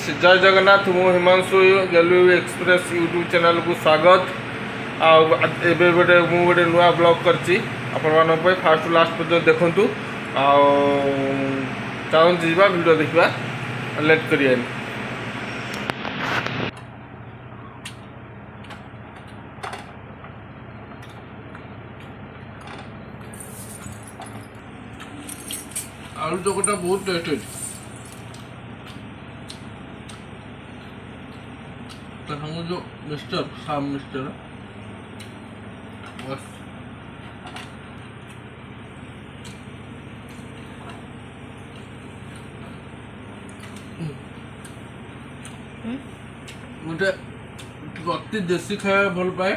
जय जगन्नाथ मु हिमांशु गेलु एक्सप्रेस यूट्यूब चैनल को स्वागत आबे गोटे नुआ ब्लॉग करची आपण फास्ट लास्ट पर्यटन देखु चाहूँ जा वीडियो देखा लेट करिए। आलू चकटा बहुत टेस्ट है। जो मिस्टर शाम मिस्टर बस गोटे अति देसी खाया भल पाए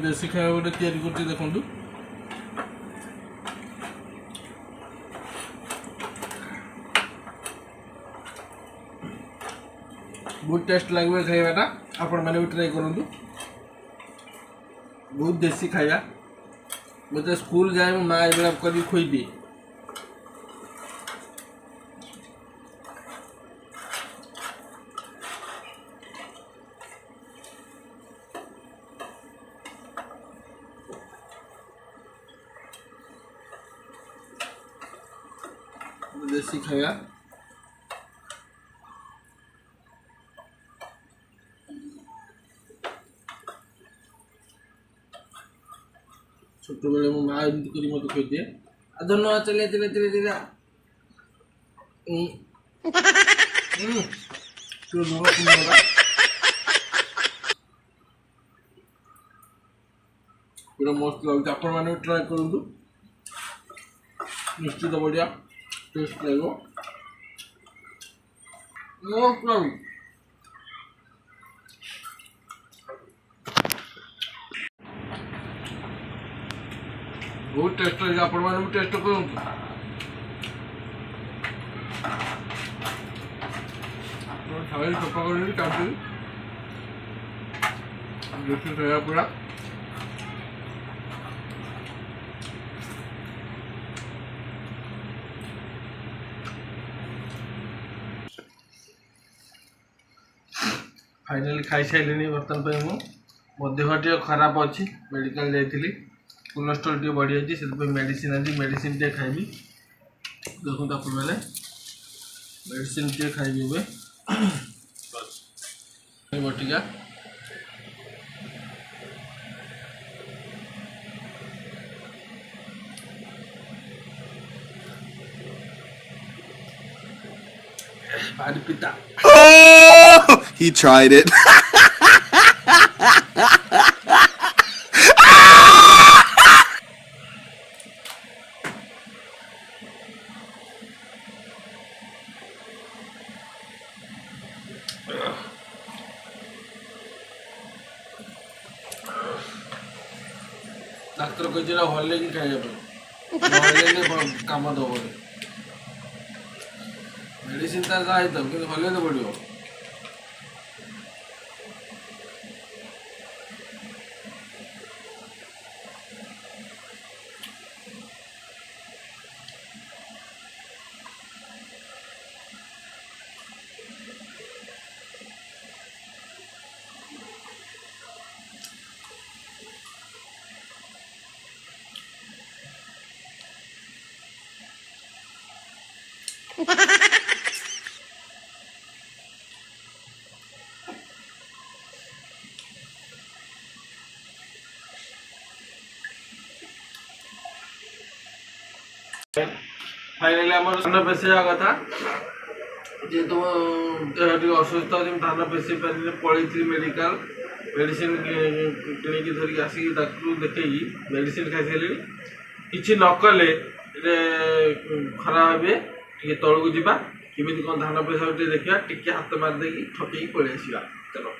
देसी खाया गोटे तैयारी करते देखु बहुत टेस्ट लगे खाइबाटा आपण मैंने भी ट्राई करूँ। बहुत देसी खाया मतलब स्कूल जाए माँ ये कर खुई दिए। देसी खाया छोट बेले मो माँ एमती कर मत खुई दिए धन्यवाद चले चले चले चले पूरा मस्त लगे आपण मैंने ट्राई करूँ निश्चित बढ़िया टेस्ट लगे बहुत टेस्ट लगे आपण मैंने टेस्ट करूँ। थाली सफा कर काटी देसी खाया पूरा फाइनाली खाई सारे बर्तन पे मो देह टे खराब अच्छी मेडिकल जाइली कोलेस्ट्रोल टे बढ़ी जाइए से मेडिसिन आज मेडिसिन टे खाइबी देखो आप मेडिसिन टे खाइबी बटिका भारी पिता he tried it. डाक्तर कही हल्ले कि खाइए कम दब मेडिसिन तो कि हल्ले तो पड़ो। फाइनाली आमर धान पेसैया कथा जेहेतु देह टे असुस्थ अच्छे धान पेसई पारे पलि मेडिकल मेडिसिन किଣିकी धरिक आसिक डाक्टर देखी मेडिसिन खाई सारे कि नकले खराब हे टे तौक जा केमी कौन धान पेसा देखा टे हाथ मारदे ठकई पलि आसवा चलो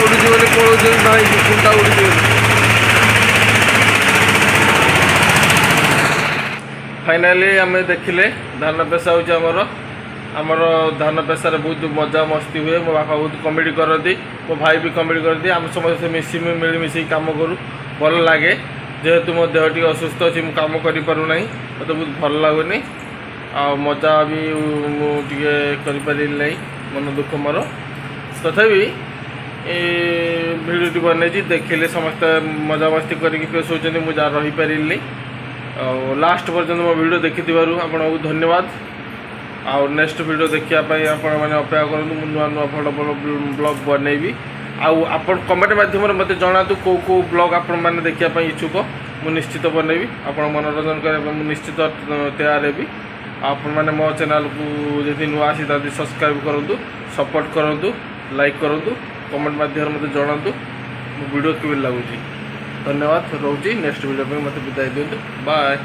ଉଡ଼ିଛି ବୋଲି ପଳଉଛନ୍ତି ଧାଇଁକି କୁଣ୍ଡା ଉଡ଼ିଛି ବୋଲି। ଫାଇନାଲି ଆମେ ଦେଖିଲେ ଧାନ ପେଶା ହେଉଛି ଆମର ଧାନ ପେଶାରେ ବହୁତ ମଜା ମସ୍ତି ହୁଏ। ମୋ ବାପା ବହୁତ କମେଡ଼ି କରନ୍ତି, ମୋ ଭାଇ ବି କମେଡ଼ି କରନ୍ତି। ଆମେ ସମସ୍ତେ ମିଳିମିଶିକି କାମ କରୁ, ଭଲ ଲାଗେ। ଯେହେତୁ ମୋ ଦେହ ଟିକେ ଅସୁସ୍ଥ ଅଛି, ମୁଁ କାମ କରିପାରୁନାହିଁ, ମୋତେ ବହୁତ ଭଲ ଲାଗୁନି। ଆଉ ମଜା ବି ମୁଁ ଟିକେ କରିପାରିଲି ନାହିଁ, ମନ ଦୁଃଖ ମୋର। ତଥାପି ଭିଡ଼ିଓଟି ବନେଇଛି, ଦେଖିଲେ ସମସ୍ତେ ମଜାମସ୍ତି କରିକି ପେଶ ହେଉଛନ୍ତି, ମୁଁ ଯାହା ରହିପାରିଲିନି। ଆଉ ଲାଷ୍ଟ ପର୍ଯ୍ୟନ୍ତ ମୋ ଭିଡ଼ିଓ ଦେଖିଥିବାରୁ ଆପଣଙ୍କୁ ଧନ୍ୟବାଦ। ଆଉ ନେକ୍ସଟ ଭିଡ଼ିଓ ଦେଖିବା ପାଇଁ ଆପଣମାନେ ଅପେକ୍ଷା କରନ୍ତୁ। ମୁଁ ନୂଆ ନୂଆ ଭଲ ଭଲ ବ୍ଲଗ୍ ବନେଇବି। ଆଉ ଆପଣ କମେଣ୍ଟ ମାଧ୍ୟମରେ ମୋତେ ଜଣାନ୍ତୁ କେଉଁ ବ୍ଲଗ୍ ଆପଣମାନେ ଦେଖିବା ପାଇଁ ଇଚ୍ଛୁକ, ମୁଁ ନିଶ୍ଚିତ ବନେଇବି। ଆପଣ ମନୋରଞ୍ଜନ କରିବା ପାଇଁ ମୁଁ ନିଶ୍ଚିତ ତୈୟାର ହେବି। ଆପଣମାନେ ମୋ ଚ୍ୟାନେଲକୁ ଯଦି ନୂଆ ଆସିଥାନ୍ତି ସବସ୍କ୍ରାଇବ୍ କରନ୍ତୁ, ସପୋର୍ଟ କରନ୍ତୁ, ଲାଇକ୍ କରନ୍ତୁ, କମେଣ୍ଟ ମାଧ୍ୟମରେ ମୋତେ ଜଣାନ୍ତୁ ମୋ ଭିଡ଼ିଓ କେମିତି ଲାଗୁଛି। ଧନ୍ୟବାଦ, ରହୁଛି। ନେକ୍ସଟ ଭିଡ଼ିଓ ପାଇଁ ମୋତେ ବିଦାୟ ଦିଅନ୍ତୁ। ବାଏ।